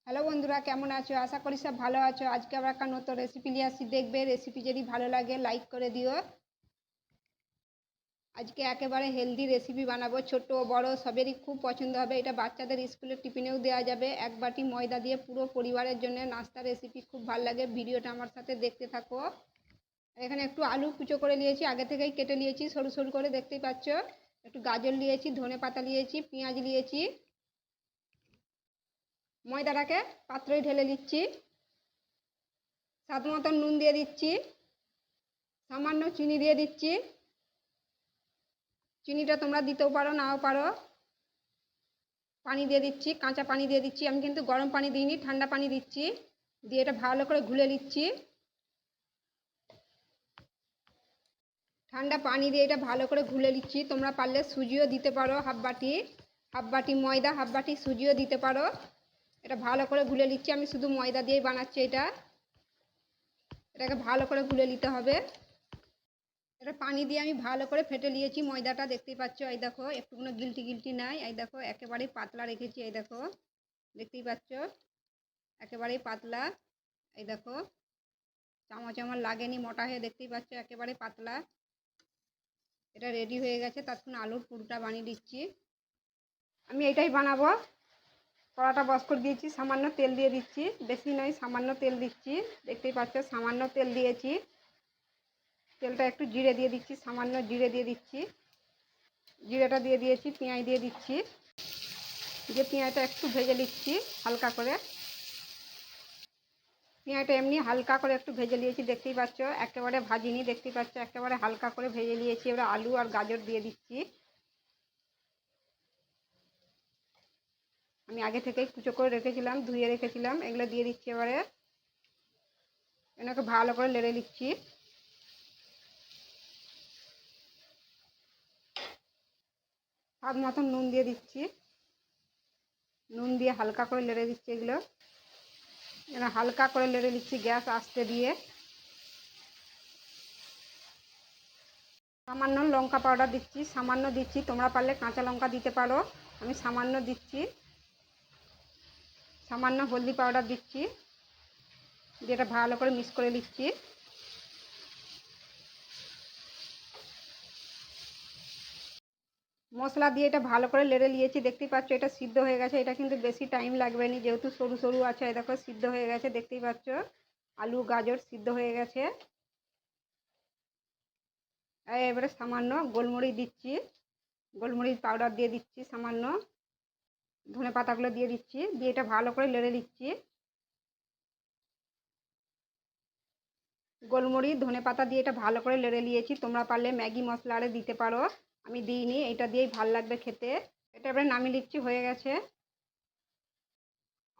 Hello বন্ধুরা, কেমন আছো? আশা করি সব ভালো আছো। আজকে আবার একটা নতুন রেসিপি নিয়ে আসছি, দেখবে। রেসিপি যদি ভালো লাগে লাইক করে দিও। আজকে একেবারে হেলদি রেসিপি বানাবো, ছোট বড় সবেরই খুব পছন্দ হবে। এটা বাচ্চাদের স্কুলের টিফিনেও দেওয়া যাবে। এক বাটি ময়দা দিয়ে পুরো পরিবারের জন্য নাস্তা রেসিপি, খুব ভালো লাগে। ভিডিওটা আমার সাথে দেখতে থাকো। এখানে একটু আলু কুচো করে নিয়েছি, আগে থেকেই কেটে নিয়েছি সরু সরু করে, দেখতেই পাচ্ছ। একটু গাজর নিয়েছি, ধনে পাতা নিয়েছি, পেঁয়াজ নিয়েছি। ময়দাটাকে পাত্রয় ঢেলে নিচ্ছি। স্বাদ মতন নুন দিয়ে দিচ্ছি, সামান্য চিনি দিয়ে দিচ্ছি। চিনিটা তোমরা দিতেও পারো, নাও পারো। পানি দিয়ে দিচ্ছি, কাঁচা পানি দিয়ে দিচ্ছি। আমি কিন্তু গরম পানি দিইনি, ঠান্ডা পানি দিচ্ছি। দিয়ে এটা ভালো করে ঘুলে নিচ্ছি। ঠান্ডা পানি দিয়ে এটা ভালো করে ঘুলে নিচ্ছি। তোমরা পারলে সুজিও দিতে পারো, হাফ বাটি ময়দা, হাফ বাটি সুজিও দিতে পারো। এটা ভালো করে ঘুলে নিচ্ছি। আমি শুধু ময়দা দিয়েই বানাচ্ছি এটাকে ভালো করে ঘুলে নিতে হবে। এটা পানি দিয়ে আমি ভালো করে ফেটে নিয়েছি ময়দাটা, দেখতেই পাচ্ছ। এই দেখো, একটুকুনো গিলটি গিলটি নাই। এই দেখো, একেবারেই পাতলা রেখেছি। এই দেখো, দেখতেই পাচ্ছ, একেবারেই পাতলা। এই দেখো, চামচ আমার লাগেনি, মোটা হয়ে, দেখতেই পাচ্ছ, একেবারে পাতলা। এটা রেডি হয়ে গেছে। তখন আলুর পুরটা বানিয়ে দিচ্ছি। আমি এটাই বানাবো। কড়াটা বস করে দিয়েছি, সামান্য তেল দিয়ে দিচ্ছি, বেশি নয়, সামান্য তেল দিচ্ছি। দেখতেই পাচ্ছ, সামান্য তেল দিয়েছি। তেলটা একটু জিরে দিয়ে দিচ্ছি, সামান্য জিরে দিয়ে দিচ্ছি। জিরেটা দিয়ে দিয়েছি, পেঁয়াজ দিয়ে দিচ্ছি। দিয়ে পেঁয়াজটা একটু ভেজে নিচ্ছি হালকা করে। পেঁয়াজটা এমনি হালকা করে একটু ভেজে নিয়েছি, দেখতেই পাচ্ছ। একেবারে ভাজিনি, দেখতেই পাচ্ছ, একেবারে হালকা করে ভেজে নিয়েছি। এবার আলু আর গাজর দিয়ে দিচ্ছি। আমি আগে থেকেই কুচো করে রেখেছিলাম, ধুয়ে রেখেছিলাম, এগুলো দিয়ে দিচ্ছি। এবারে এনাকে ভালো করে নেড়ে নিচ্ছি। স্বাদ মতন নুন দিয়ে দিচ্ছি। নুন দিয়ে হালকা করে নেড়ে দিচ্ছি এগুলো। হালকা করে নেড়ে নিচ্ছি, গ্যাস আস্তে দিয়ে। সামান্য লঙ্কা পাউডার দিচ্ছি, সামান্য দিচ্ছি। তোমরা পারলে কাঁচা লঙ্কা দিতে পারো, আমি সামান্য দিচ্ছি। সামান্য হলদি পাউডার দিচ্ছি, যেটা ভালো করে মিক্স করে নিচ্ছি। মশলা দিয়ে এটা ভালো করে নেড়ে নিয়েছি, দেখতেই পাচ্ছ। এটা সিদ্ধ হয়ে গেছে। এটা কিন্তু বেশি টাইম লাগবে না, যেহেতু সরু সরু আছে। এই দেখো, সিদ্ধ হয়ে গেছে, দেখতেই পাচ্ছ। আলু গাজর সিদ্ধ হয়ে গেছে। এবারে সামান্য গোলমরিচ দিচ্ছি, গোলমরিচ পাউডার দিয়ে দিচ্ছি সামান্য। ধনে পাতাগুলো দিয়ে দিচ্ছি, দিয়ে এটা ভালো করে নেড়ে দিচ্ছি। গোলমরিচ ধনে পাতা দিয়ে এটা ভালো করে নেড়ে নিয়েছি। তোমরা পারলে ম্যাগি মশলা আরে দিতে পারো, আমি দিইনি। এটা দিয়েই ভালো লাগবে খেতে। এটা এবারে নামিয়ে নিচ্ছি, হয়ে গেছে।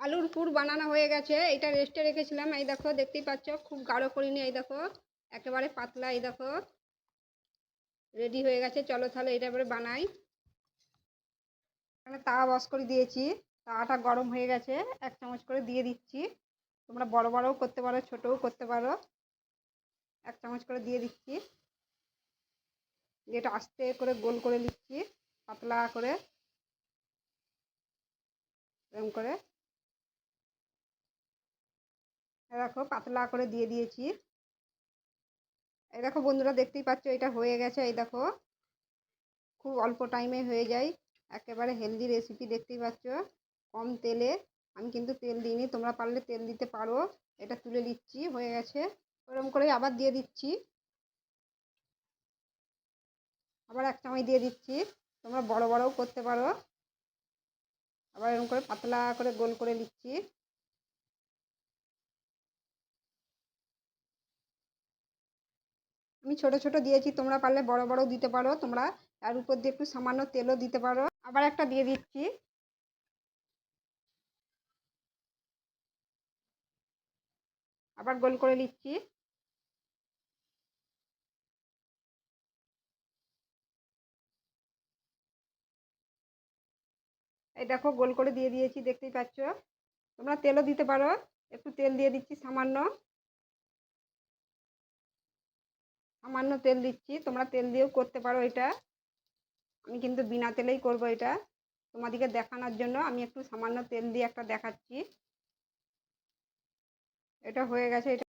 আলুর পুর বানানো হয়ে গেছে। এটা রেস্টে রেখেছিলাম। এই দেখো, দেখতেই পাচ্ছ, খুব গাঢ় করিনি। এই দেখো, একেবারে পাতলা। এই দেখো, রেডি হয়ে গেছে। চলো তাহলে এটা এবারে বানাই। এখানে তাওয়া বস করে দিয়েছি, তাওয়াটা গরম হয়ে গেছে। এক চামচ করে দিয়ে দিচ্ছি। তোমরা বড় বড়ও করতে পারো, ছোটও করতে পারো। এক চামচ করে দিয়ে দিচ্ছি। এটা আস্তে করে গোল করে নিচ্ছি, পাতলা করে, এরকম করে। দেখো, পাতলা করে দিয়ে দিয়েছি। এই দেখো বন্ধুরা, দেখতেই পাচ্ছ, এটা হয়ে গেছে। এই দেখো, খুব অল্প টাইমে হয়ে যায়। একেবারে হেলদি রেসিপি, দেখতেই পাচ্ছ, কম তেলে। আমি কিন্তু তেল দিইনি, তোমরা পারলে তেল দিতে পারো। এটা তুলে দিচ্ছি, হয়ে গেছে। ওরকম করে আবার দিয়ে দিচ্ছি, আবার এক চামচ দিয়ে দিচ্ছি। তোমরা বড় বড়ও করতে পারো। আবার এরকম করে পাতলা করে গোল করে নিচ্ছি। আমি ছোট ছোট দিয়েছি, তোমরা পারলে বড় বড়ও দিতে পারো। তোমরা তার উপর দিয়ে একটু সামান্য তেলও দিতে পারো। আবার একটা দিয়ে দিচ্ছি। আবার গোল করে নিচ্ছি। এই দেখো, গোল করে দিয়ে দিয়েছি, দেখতেই পাচ্ছ। তোমরা তেলও দিতে পারো, একটু তেল দিয়ে দিচ্ছি, সামান্য সামান্য তেল দিচ্ছি। তোমরা তেল দিয়েও করতে পারো এটা। আমি কিন্তু বিনা তেলেই করব এটা, তোমাদেরকে দেখানোর জন্য আমি একটু সামান্য তেল দিয়ে একটা দেখাচ্ছি। এটা হয়ে গেছে। এটা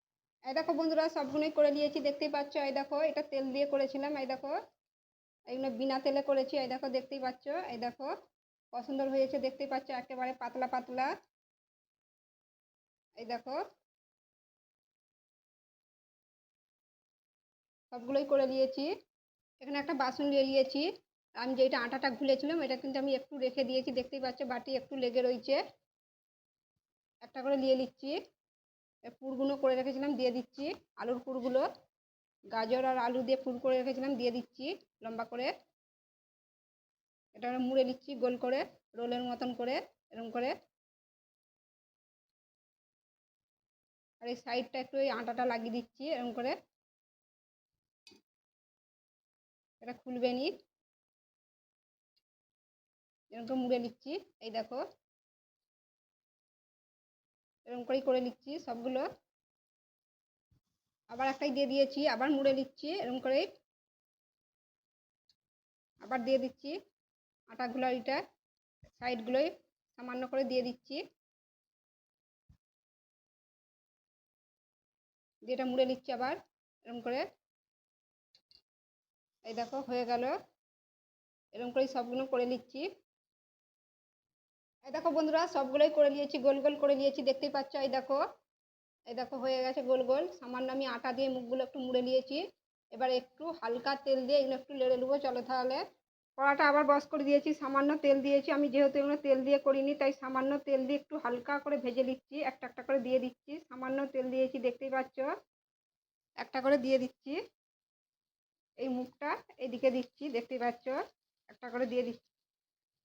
এই দেখো বন্ধুরা, সবগুলোই করে নিয়েছি, দেখতেই পাচ্ছ। এই দেখো, এটা তেল দিয়ে করেছিলাম। এই দেখো, এগুলো বিনা তেলে করেছি। এই দেখো, দেখতেই পাচ্ছ। এই দেখো, পছন্দ হয়েছে, দেখতেই পাচ্ছ, একেবারে পাতলা পাতলা। এই দেখো, সবগুলোই করে নিয়েছি। এখানে একটা বাসন নিয়ে নিয়েছি। আমি যেটা আটাটা গুলেছিলাম, এটা কিন্তু আমি একটু রেখে দিয়েছি, দেখতেই পাচ্ছ, বাটি একটু লেগে রয়েছে। একটা করে নিয়ে নিচ্ছি। পুরগুলো করে রেখেছিলাম, দিয়ে দিচ্ছি। আলুর পুরগুলো, গাজর আর আলু দিয়ে পুর করে রেখেছিলাম, দিয়ে দিচ্ছি লম্বা করে। এটা মুড়ে নিচ্ছি গোল করে, রোলের মতন করে, এরকম করে। আর এই সাইডটা একটু এই আটাটা লাগিয়ে দিচ্ছি এরকম করে। এটা খুলবে নি, এরকম করে মুড়ে নিচ্ছি। এই দেখো, এরকম করেই করে নিচ্ছি সবগুলো। আবার একটাই দিয়ে দিয়েছি, আবার মুড়ে নিচ্ছি এরকম করেই। আবার দিয়ে দিচ্ছি আটাগুলো, এটা সাইডগুলোই সামান্য করে দিয়ে দিচ্ছি, দিয়ে এটা মুড়ে নিচ্ছি আবার এরকম করে। এই দেখো, হয়ে গেল। এরকম করেই সবগুলো করে নিচ্ছি। এই দেখো বন্ধুরা, সবগুলোই করে নিয়েছি, গোল গোল করে নিয়েছি, দেখতেই পাচ্ছ। এই দেখো, এই দেখো, হয়ে গেছে গোল গোল। সামান্য আমি আটা দিয়ে মুখগুলো একটু মুড়ে নিয়েছি। এবার একটু হালকা তেল দিয়ে এগুলো একটু লেড়ে নেবো। চলো তাহলে। কড়াটা আবার বস করে দিয়েছি, সামান্য তেল দিয়েছি। আমি যেহেতু এগুলো তেল দিয়ে করিনি, তাই সামান্য তেল দিয়ে একটু হালকা করে ভেজে নিচ্ছি। একটা একটা করে দিয়ে দিচ্ছি, সামান্য তেল দিয়েছি, দেখতেই পাচ্ছ। একটা করে দিয়ে দিচ্ছি, এই মুখটা এইদিকে দিচ্ছি, দেখতেই পাচ্ছ। একটা করে দিয়ে দিচ্ছি।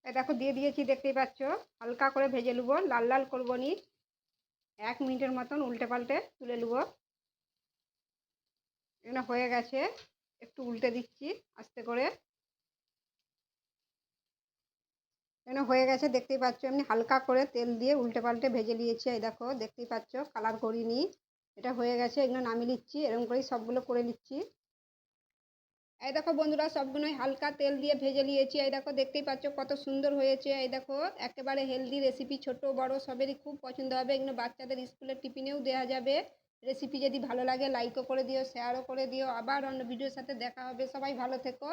এই দেখো, দিয়ে দিয়েছি, দেখতেই পাচ্ছ। হালকা করে ভেজে নেবো, লাল লাল করবো নি। 1 মিনিটের মতন উল্টে পাল্টে তুলে নেবো। এগুলো হয়ে গেছে, একটু উল্টে দিচ্ছি আস্তে করে। এগুলো হয়ে গেছে, দেখতেই পাচ্ছ। এমনি হালকা করে তেল দিয়ে উল্টে পাল্টে ভেজে নিয়েছি। এই দেখো, দেখতেই পাচ্ছ, কালার করিনি। এটা হয়ে গেছে, এগুলো নামিয়ে নিচ্ছি। এরকম করেই সবগুলো করে নিচ্ছি। এই দেখো বন্ধুরা, সবগুলোই হালকা তেল দিয়ে ভেজে নিয়েছি। এই দেখো, দেখতেই পাচ্ছ কত সুন্দর হয়েছে। এই দেখো, একেবারে হেলদি রেসিপি, ছোট বড় সবেরই খুব পছন্দ হবে। এগুলো বাচ্চাদের স্কুলের টিফিনেও দেওয়া যাবে। রেসিপি যদি ভালো লাগে, লাইকও করে দিও, শেয়ারও করে দিও। আবার অন্য ভিডিওর সাথে দেখা হবে। সবাই ভালো থেকো।